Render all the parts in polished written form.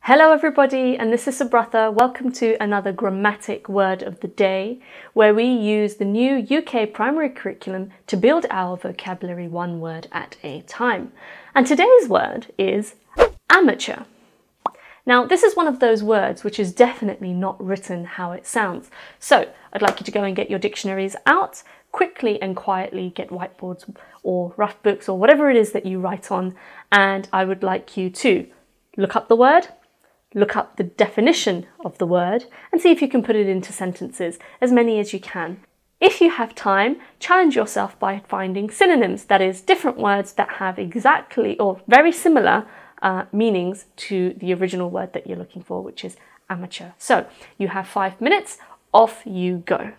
Hello everybody, and this is Subratha. Welcome to another grammatic word of the day, where we use the new UK primary curriculum to build our vocabulary one word at a time. And today's word is amateur. Now, this is one of those words which is definitely not written how it sounds. So I'd like you to go and get your dictionaries out, quickly and quietly get whiteboards or rough books or whatever it is that you write on, and I would like you to look up the word, look up the definition of the word, and see if you can put it into sentences, as many as you can. If you have time, challenge yourself by finding synonyms, that is, different words that have exactly or very similar meanings to the original word that you're looking for, which is amateur. So you have 5 minutes, off you go.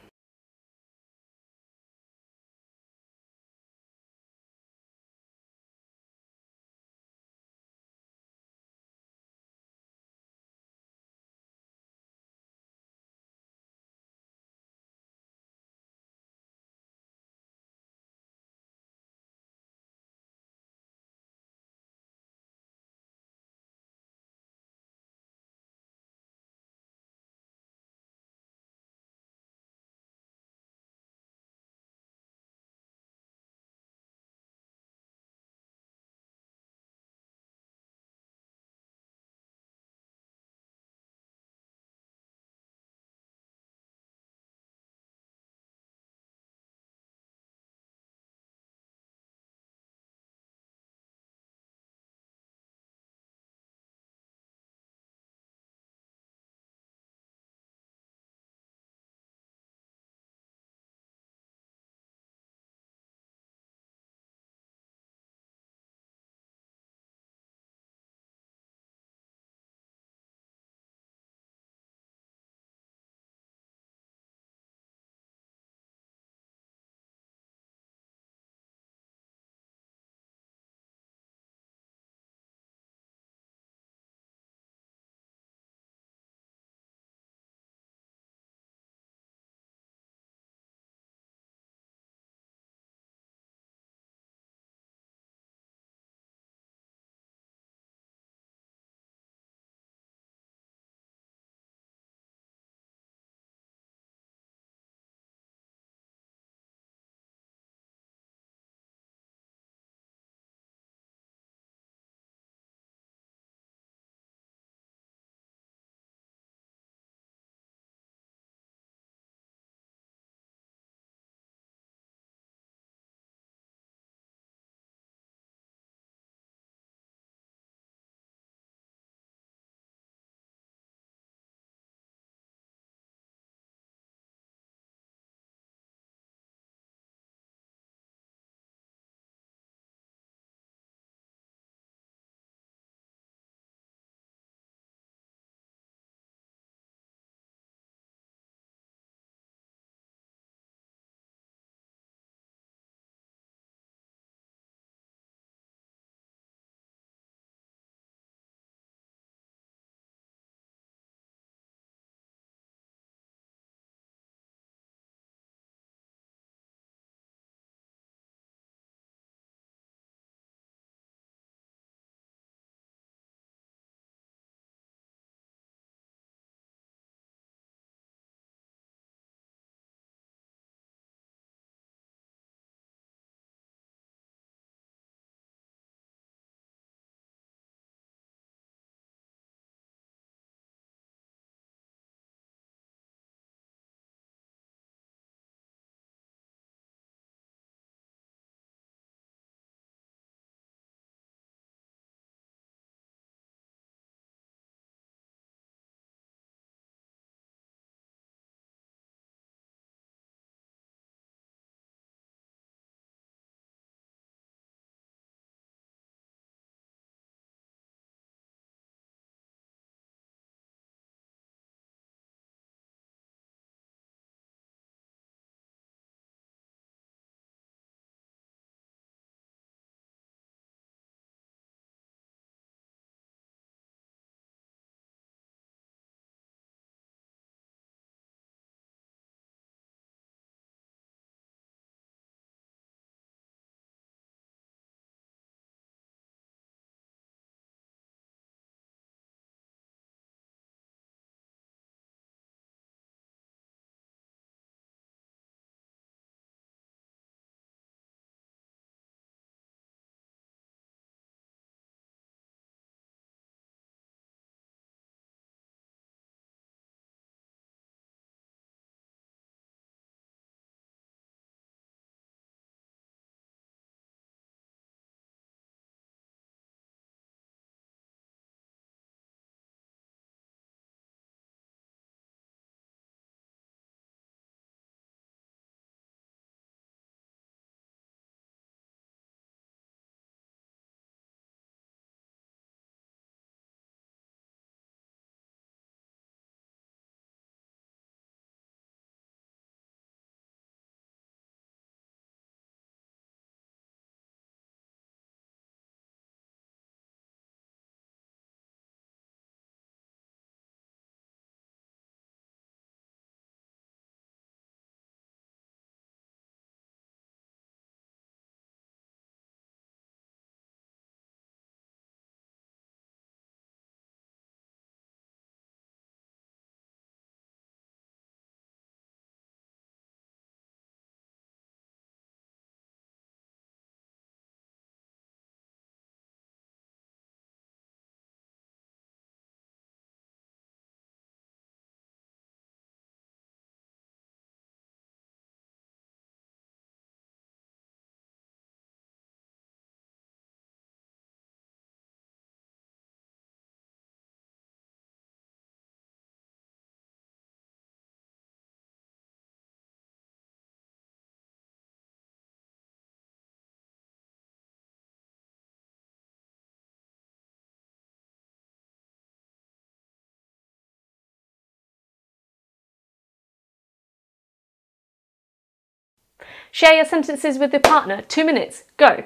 Share your sentences with your partner. 2 minutes. Go.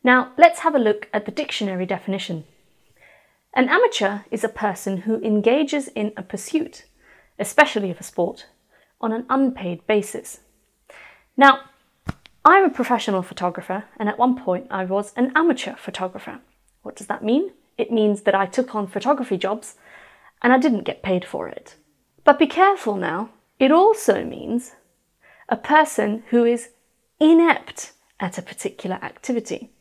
Now, let's have a look at the dictionary definition. An amateur is a person who engages in a pursuit, especially of a sport, on an unpaid basis. Now, I'm a professional photographer, and at one point I was an amateur photographer. What does that mean? It means that I took on photography jobs and I didn't get paid for it. But be careful now, it also means a person who is inept at a particular activity.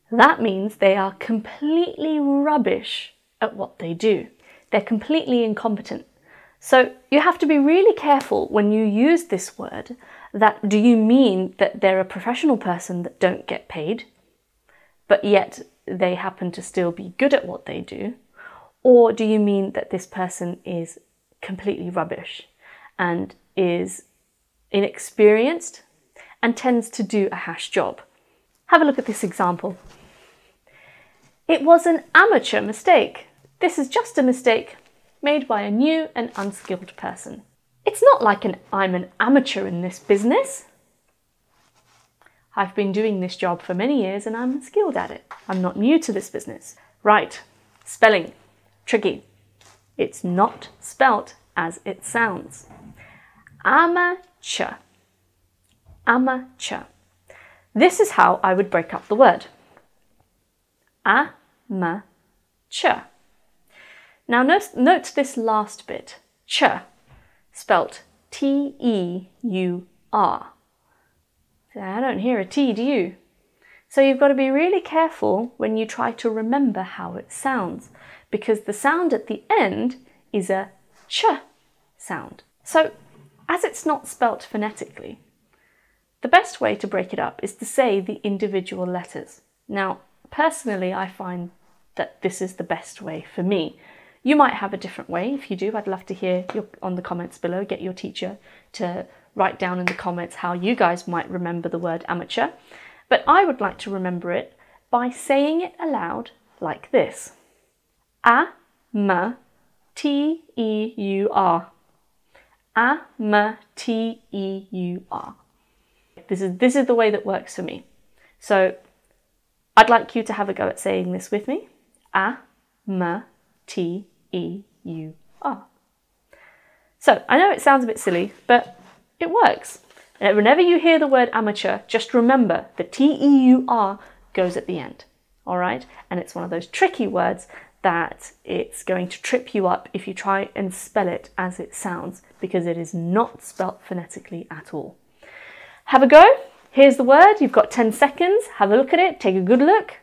That means they are completely rubbish at what they do. They're completely incompetent. So you have to be really careful when you use this word. That do you mean that they're a professional person that don't get paid, but yet they happen to still be good at what they do? Or do you mean that this person is completely rubbish and is inexperienced and tends to do a hash job? Have a look at this example. It was an amateur mistake. This is just a mistake made by a new and unskilled person. It's not like I'm an amateur in this business. I've been doing this job for many years and I'm skilled at it. I'm not new to this business. Right, spelling, tricky. It's not spelt as it sounds. Amateur, amateur. This is how I would break up the word. Amateur. Now note this last bit, ch, spelt T-E-U-R. I don't hear a T, do you? So you've got to be really careful when you try to remember how it sounds, because the sound at the end is a ch sound. So as it's not spelt phonetically, the best way to break it up is to say the individual letters. Now, personally, I find that this is the best way for me. You might have a different way. If you do, I'd love to hear on the comments below. Get your teacher to write down in the comments how you guys might remember the word amateur. But I would like to remember it by saying it aloud like this. A-M-T-E-U-R. A-M-T-E-U-R. This is the way that works for me. So I'd like you to have a go at saying this with me. A-M-T-E-U-R. So I know it sounds a bit silly, but it works. And whenever you hear the word amateur, just remember the T-E-U-R goes at the end. All right? And it's one of those tricky words that it's going to trip you up if you try and spell it as it sounds, because it is not spelt phonetically at all. Have a go. Here's the word. You've got 10 seconds. Have a look at it. Take a good look.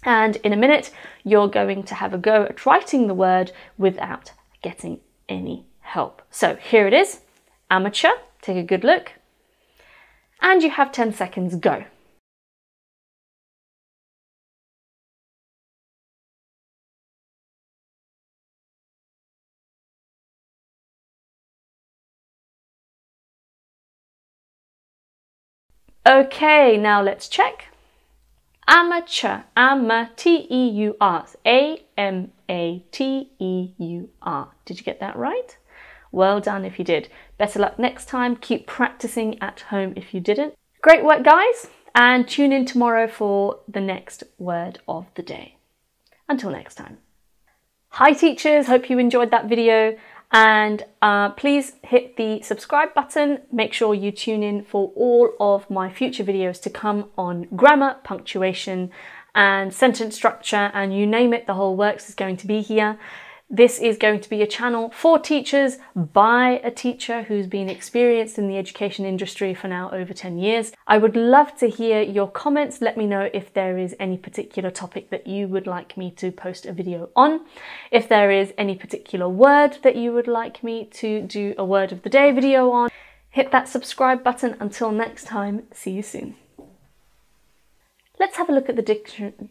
And in a minute, you're going to have a go at writing the word without getting any help. So here it is. Amateur. Take a good look. And you have 10 seconds. Go. Okay, now let's check. Amateur, A-M-A-T-E-U-R, A-M-A-T-E-U-R. Did you get that right? Well done if you did. Better luck next time. Keep practicing at home if you didn't. Great work, guys, and tune in tomorrow for the next word of the day. Until next time. Hi teachers, hope you enjoyed that video. And please hit the subscribe button. Make sure you tune in for all of my future videos to come on grammar, punctuation, and sentence structure, and you name it, the whole works is going to be here. This is going to be a channel for teachers by a teacher who's been experienced in the education industry for now over 10 years. I would love to hear your comments. Let me know if there is any particular topic that you would like me to post a video on. If there is any particular word that you would like me to do a word of the day video on. Hit that subscribe button. Until next time, see you soon. Let's have a look at the dictionary.